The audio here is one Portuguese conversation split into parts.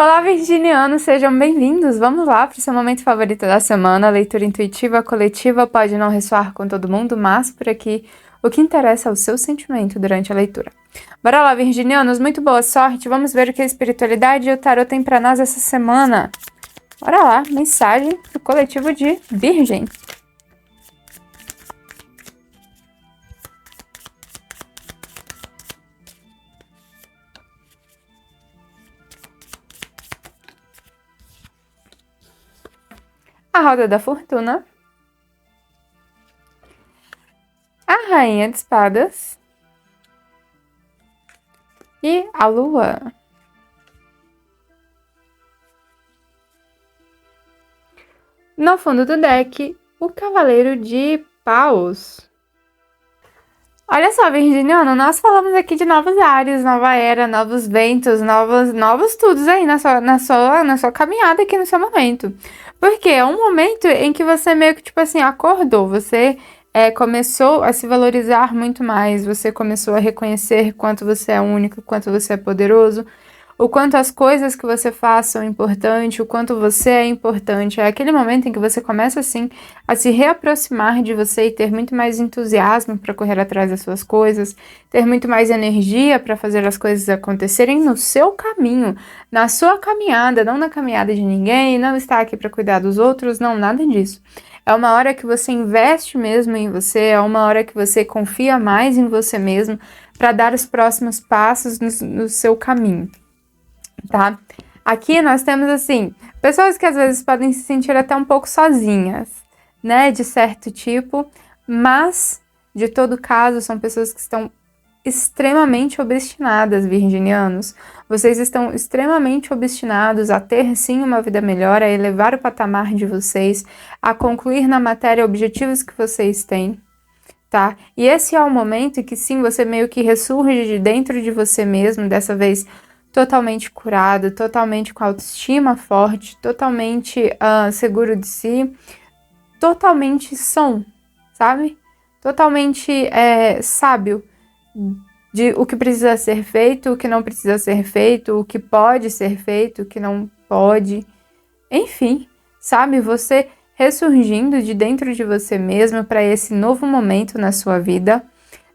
Olá, virginianos, sejam bem-vindos. Vamos lá para o seu momento favorito da semana. Leitura intuitiva, coletiva, pode não ressoar com todo mundo, mas por aqui o que interessa é o seu sentimento durante a leitura. Bora lá, virginianos, muito boa sorte. Vamos ver o que a espiritualidade e o tarot tem para nós essa semana. Bora lá, mensagem do coletivo de Virgem. A roda da fortuna, a rainha de espadas e a lua. No fundo do deck, o cavaleiro de paus. Olha só, virginiano, nós falamos aqui de novos ares, nova era, novos ventos, novos tudos aí na sua caminhada aqui no seu momento. Porque é um momento em que você meio que, tipo assim, acordou, você começou a se valorizar muito mais, você começou a reconhecer quanto você é único, quanto você é poderoso, o quanto as coisas que você faz são importantes, o quanto você é importante. É aquele momento em que você começa, assim, a se reaproximar de você e ter muito mais entusiasmo para correr atrás das suas coisas, ter muito mais energia para fazer as coisas acontecerem no seu caminho, na sua caminhada, não na caminhada de ninguém, não está aqui para cuidar dos outros, não, nada disso. É uma hora que você investe mesmo em você, é uma hora que você confia mais em você mesmo para dar os próximos passos no seu caminho. Tá? Aqui nós temos, assim, pessoas que às vezes podem se sentir até um pouco sozinhas, né, de certo tipo, mas, de todo caso, são pessoas que estão extremamente obstinadas, virginianos. Vocês estão extremamente obstinados a ter, sim, uma vida melhor, a elevar o patamar de vocês, a concluir na matéria objetivos que vocês têm, tá? E esse é o momento em que, sim, você meio que ressurge de dentro de você mesmo, dessa vez totalmente curado, totalmente com autoestima forte, totalmente seguro de si, totalmente são, sabe? Totalmente sábio de o que precisa ser feito, o que não precisa ser feito, o que pode ser feito, o que não pode. Enfim, sabe? Você ressurgindo de dentro de você mesmo para esse novo momento na sua vida.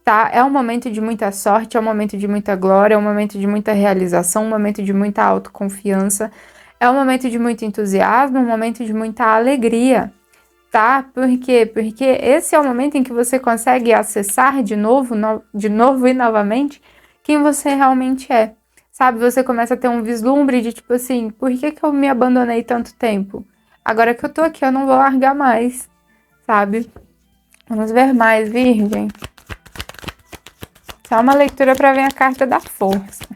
Tá? É um momento de muita sorte, é um momento de muita glória, é um momento de muita realização, um momento de muita autoconfiança, é um momento de muito entusiasmo, um momento de muita alegria, tá? Por quê? Porque esse é o momento em que você consegue acessar de novo e novamente quem você realmente é, sabe? Você começa a ter um vislumbre de tipo assim, por que eu me abandonei tanto tempo? Agora que eu tô aqui, eu não vou largar mais, sabe? Vamos ver mais, Virgem. Só uma leitura para ver a carta da força.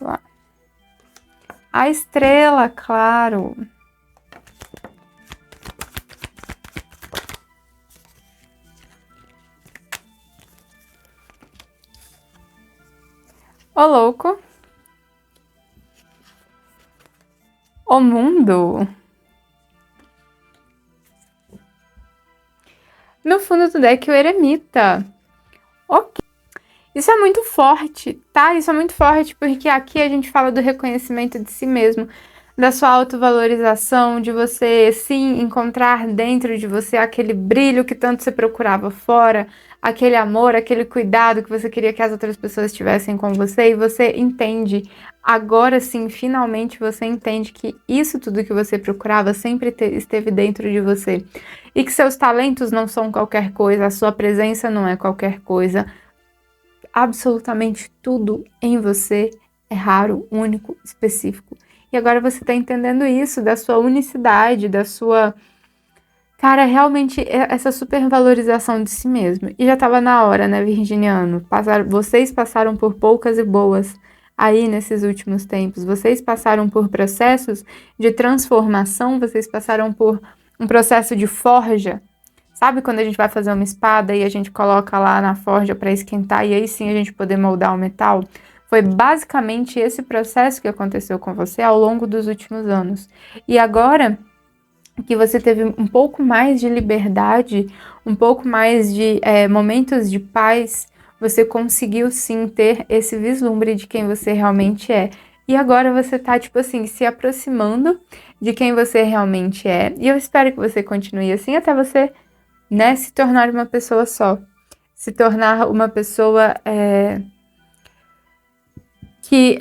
Lá. A estrela, claro. O louco. O mundo. No fundo do deck, o eremita. Ok. Isso é muito forte, tá? Isso é muito forte porque aqui a gente fala do reconhecimento de si mesmo, da sua autovalorização, de você, sim, encontrar dentro de você aquele brilho que tanto você procurava fora, aquele amor, aquele cuidado que você queria que as outras pessoas tivessem com você, e você entende, agora sim, finalmente você entende que isso tudo que você procurava sempre esteve dentro de você, e que seus talentos não são qualquer coisa, a sua presença não é qualquer coisa. Absolutamente tudo em você é raro, único, específico. E agora você tá entendendo isso, da sua unicidade, da sua... Cara, realmente, essa supervalorização de si mesmo. E já tava na hora, né, virginiano? Vocês passaram por poucas e boas aí nesses últimos tempos. Vocês passaram por processos de transformação, vocês passaram por um processo de forja. Sabe quando a gente vai fazer uma espada e a gente coloca lá na forja para esquentar e aí sim a gente poder moldar o metal? Foi basicamente esse processo que aconteceu com você ao longo dos últimos anos. E agora que você teve um pouco mais de liberdade, um pouco mais de momentos de paz, você conseguiu sim ter esse vislumbre de quem você realmente é. E agora você tá, tipo assim, se aproximando de quem você realmente é. E eu espero que você continue assim até você, né, se tornar uma pessoa só. Se tornar uma pessoa que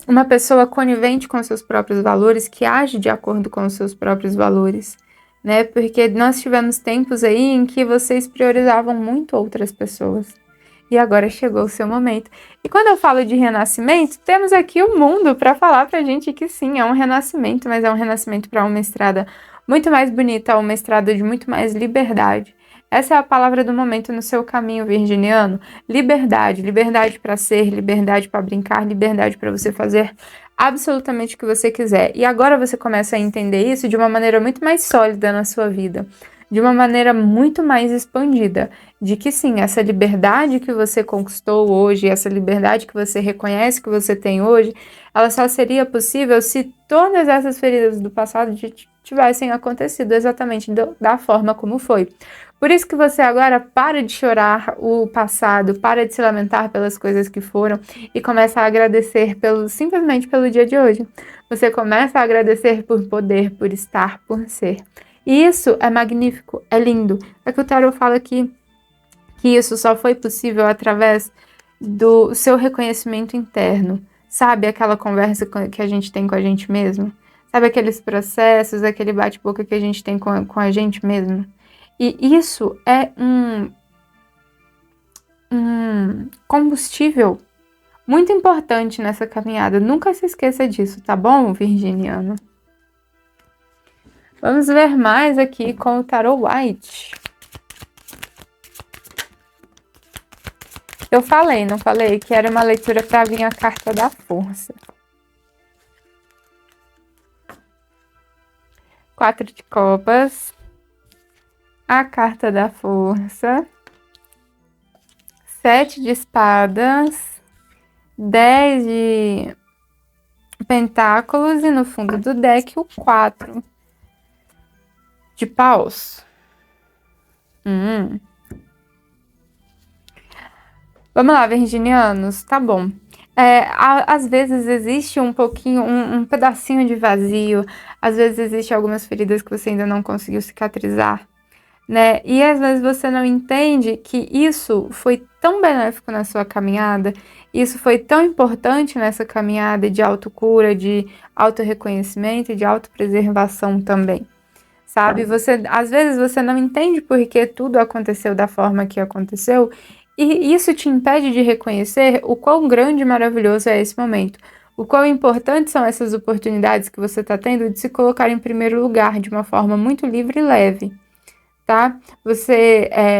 uma pessoa conivente com seus próprios valores, que age de acordo com os seus próprios valores, né? Porque nós tivemos tempos aí em que vocês priorizavam muito outras pessoas. E agora chegou o seu momento. E quando eu falo de renascimento, temos aqui o mundo para falar pra gente que sim, é um renascimento, mas é um renascimento para uma estrada muito mais bonita, uma estrada de muito mais liberdade. Essa é a palavra do momento no seu caminho virginiano. Liberdade, liberdade para ser, liberdade para brincar, liberdade para você fazer absolutamente o que você quiser. E agora você começa a entender isso de uma maneira muito mais sólida na sua vida, de uma maneira muito mais expandida, de que sim, essa liberdade que você conquistou hoje, essa liberdade que você reconhece que você tem hoje, ela só seria possível se todas essas feridas do passado tivessem acontecido exatamente da forma como foi. Por isso que você agora para de chorar o passado, para de se lamentar pelas coisas que foram e começa a agradecer simplesmente pelo dia de hoje. Você começa a agradecer por poder, por estar, por ser. E isso é magnífico, é lindo. É que o Tarot fala aqui que isso só foi possível através do seu reconhecimento interno. Sabe aquela conversa que a gente tem com a gente mesmo? Sabe aqueles processos, aquele bate-boca que a gente tem com a gente mesmo? E isso é um combustível muito importante nessa caminhada. Nunca se esqueça disso, tá bom, virginiano? Vamos ver mais aqui com o Tarot White. Eu falei, não falei? Que era uma leitura para vir a carta da força. 4 de copas. A carta da força. 7 de espadas. 10 de pentáculos. E no fundo do deck, o 4 de paus. Vamos lá, virginianos, tá bom. Às vezes existe um pouquinho, um pedacinho de vazio, às vezes existe algumas feridas que você ainda não conseguiu cicatrizar, né? E às vezes você não entende que isso foi tão benéfico na sua caminhada, isso foi tão importante nessa caminhada de autocura, de autorreconhecimento e de autopreservação também. Sabe? Às vezes você não entende por que tudo aconteceu da forma que aconteceu, e isso te impede de reconhecer o quão grande e maravilhoso é esse momento. O quão importantes são essas oportunidades que você está tendo de se colocar em primeiro lugar de uma forma muito livre e leve, tá?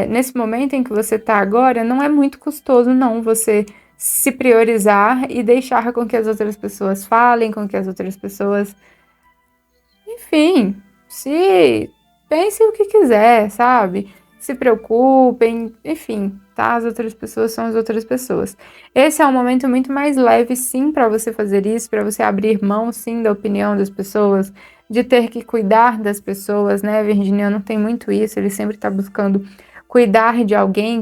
Nesse momento em que você está agora, não é muito custoso, não, você se priorizar e deixar com que as outras pessoas falem, com que as outras pessoas, enfim, se pensem o que quiser, sabe? Se preocupem, enfim, tá? As outras pessoas são as outras pessoas. Esse é um momento muito mais leve, sim, para você fazer isso, para você abrir mão, sim, da opinião das pessoas, de ter que cuidar das pessoas, né? Virginiano tem muito isso, ele sempre tá buscando cuidar de alguém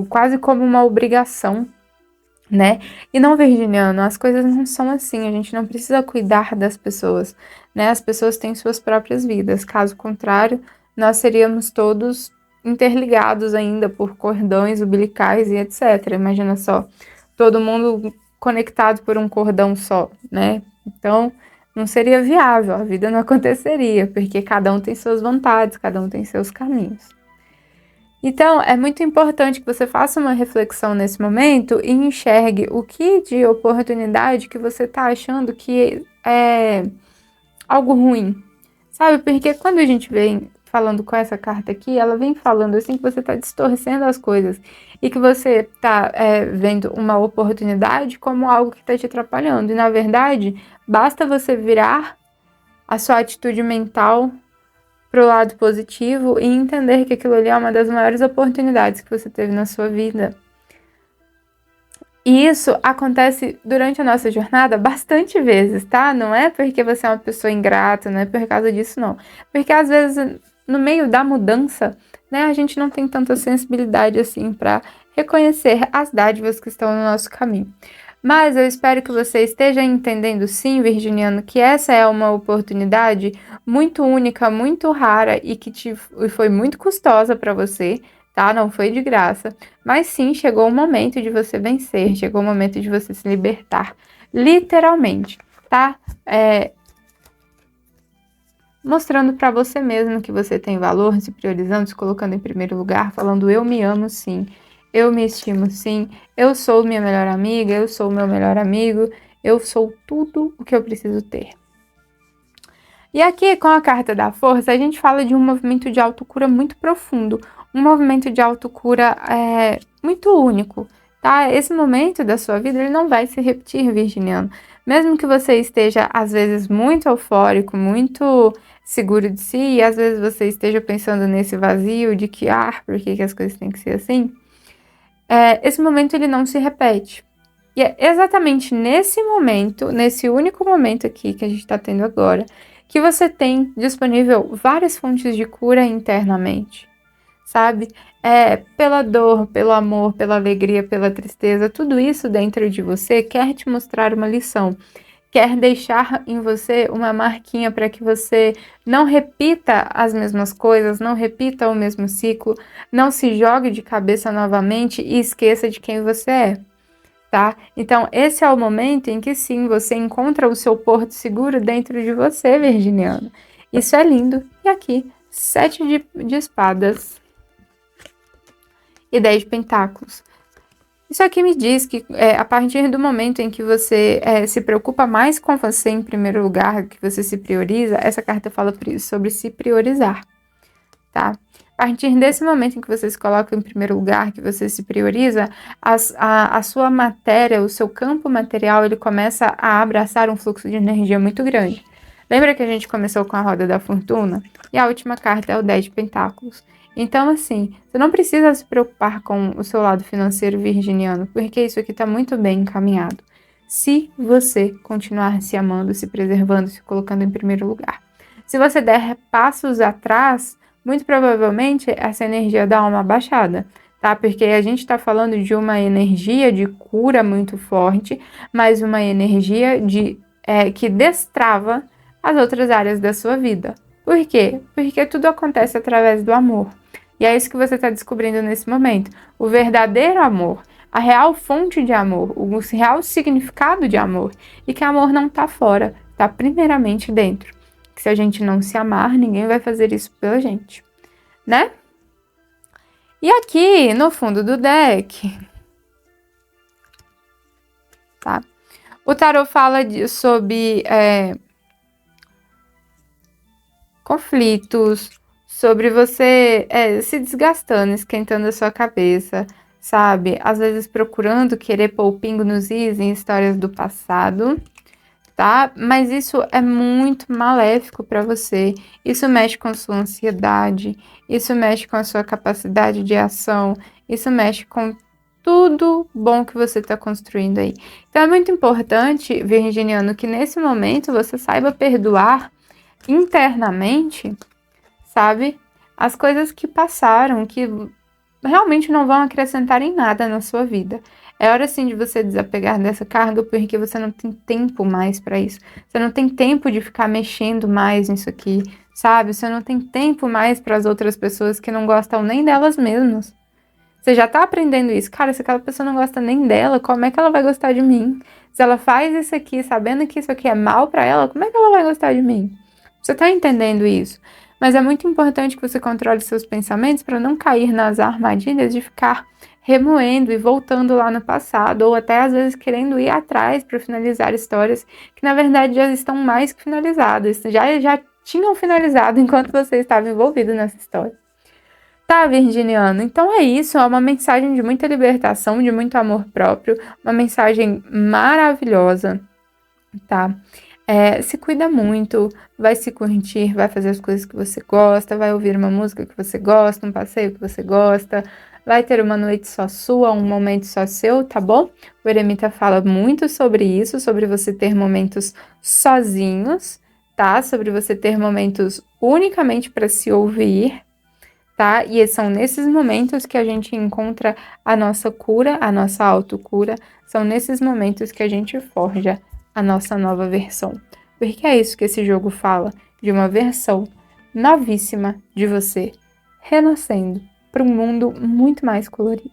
quase como uma obrigação, né? E não, virginiano, as coisas não são assim, a gente não precisa cuidar das pessoas, né? As pessoas têm suas próprias vidas, caso contrário, nós seríamos todos interligados ainda por cordões umbilicais e etc. Imagina só, todo mundo conectado por um cordão só, né? Então, não seria viável, a vida não aconteceria, porque cada um tem suas vontades, cada um tem seus caminhos. Então, é muito importante que você faça uma reflexão nesse momento e enxergue o que de oportunidade que você está achando que é algo ruim, sabe? Porque quando a gente vem falando com essa carta aqui, ela vem falando assim que você está distorcendo as coisas e que você está vendo uma oportunidade como algo que está te atrapalhando. E, na verdade, basta você virar a sua atitude mental pro lado positivo e entender que aquilo ali é uma das maiores oportunidades que você teve na sua vida. E isso acontece durante a nossa jornada bastante vezes, tá? Não é porque você é uma pessoa ingrata, não é por causa disso, não. Porque às vezes, no meio da mudança, né, a gente não tem tanta sensibilidade assim para reconhecer as dádivas que estão no nosso caminho. Mas eu espero que você esteja entendendo sim, virginiano, que essa é uma oportunidade muito única, muito rara e que foi muito custosa para você, tá? Não foi de graça. Mas sim, chegou o momento de você vencer, chegou o momento de você se libertar. Literalmente, tá? Mostrando para você mesmo que você tem valor, se priorizando, se colocando em primeiro lugar, falando eu me amo sim, eu me estimo sim, eu sou minha melhor amiga, eu sou meu melhor amigo, eu sou tudo o que eu preciso ter. E aqui, com a carta da força, a gente fala de um movimento de autocura muito profundo, um movimento de autocura muito único, tá? Esse momento da sua vida, ele não vai se repetir, virginiano. Mesmo que você esteja, às vezes, muito eufórico, muito seguro de si, e às vezes você esteja pensando nesse vazio de que, por que as coisas têm que ser assim? Esse momento, ele não se repete. E é exatamente nesse momento, nesse único momento aqui que a gente está tendo agora, que você tem disponível várias fontes de cura internamente, sabe? Pela dor, pelo amor, pela alegria, pela tristeza, tudo isso dentro de você quer te mostrar uma lição, quer deixar em você uma marquinha para que você não repita as mesmas coisas, não repita o mesmo ciclo, não se jogue de cabeça novamente e esqueça de quem você é. Tá? Então, esse é o momento em que sim, você encontra o seu porto seguro dentro de você, virginiano. Isso é lindo. E aqui, 7 de espadas e 10 de pentáculos. Isso aqui me diz que a partir do momento em que você se preocupa mais com você em primeiro lugar, que você se prioriza, essa carta fala sobre se priorizar, tá? A partir desse momento em que você se coloca em primeiro lugar, que você se prioriza, a sua matéria, o seu campo material, ele começa a abraçar um fluxo de energia muito grande. Lembra que a gente começou com a roda da fortuna? E a última carta é o 10 de pentáculos. Então, assim, você não precisa se preocupar com o seu lado financeiro virginiano, porque isso aqui está muito bem encaminhado. Se você continuar se amando, se preservando, se colocando em primeiro lugar. Se você der passos atrás, muito provavelmente essa energia dá uma baixada, tá? Porque a gente tá falando de uma energia de cura muito forte, mas uma energia que destrava as outras áreas da sua vida. Por quê? Porque tudo acontece através do amor. E é isso que você está descobrindo nesse momento. O verdadeiro amor, a real fonte de amor, o real significado de amor. E que amor não está fora, está primeiramente dentro. Que se a gente não se amar, ninguém vai fazer isso pela gente, né? E aqui, no fundo do deck, tá? O tarot fala sobre conflitos, sobre você se desgastando, esquentando a sua cabeça, sabe? Às vezes procurando querer pôr o pingo nos is em histórias do passado, tá? Mas isso é muito maléfico para você. Isso mexe com a sua ansiedade, isso mexe com a sua capacidade de ação, isso mexe com tudo bom que você está construindo aí. Então é muito importante, virginiano, que nesse momento você saiba perdoar internamente, sabe? As coisas que passaram, que realmente não vão acrescentar em nada na sua vida. É hora sim de você desapegar dessa carga, porque você não tem tempo mais para isso. Você não tem tempo de ficar mexendo mais nisso aqui, sabe? Você não tem tempo mais para as outras pessoas que não gostam nem delas mesmas. Você já tá aprendendo isso. Cara, se aquela pessoa não gosta nem dela, como é que ela vai gostar de mim? Se ela faz isso aqui sabendo que isso aqui é mal para ela, como é que ela vai gostar de mim? Você tá entendendo isso? Mas é muito importante que você controle seus pensamentos para não cair nas armadilhas de ficar remoendo e voltando lá no passado, ou até às vezes querendo ir atrás para finalizar histórias que na verdade já estão mais que finalizadas, já tinham finalizado enquanto você estava envolvido nessa história. Tá, virginiano? Então é isso, é uma mensagem de muita libertação, de muito amor próprio, uma mensagem maravilhosa, tá? Se cuida muito, vai se curtir, vai fazer as coisas que você gosta, vai ouvir uma música que você gosta, um passeio que você gosta, vai ter uma noite só sua, um momento só seu, tá bom? O Eremita fala muito sobre isso, sobre você ter momentos sozinhos, tá? Sobre você ter momentos unicamente para se ouvir, tá? E são nesses momentos que a gente encontra a nossa cura, a nossa autocura, são nesses momentos que a gente forja a nossa nova versão. Porque é isso que esse jogo fala, de uma versão novíssima de você, renascendo para um mundo muito mais colorido.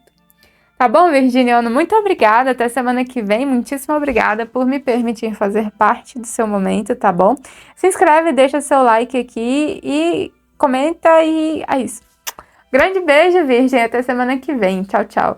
Tá bom, Virginiano? Muito obrigada. Até semana que vem. Muitíssimo obrigada por me permitir fazer parte do seu momento, tá bom? Se inscreve, deixa seu like aqui e comenta e é isso. Grande beijo, Virgem. Até semana que vem. Tchau, tchau.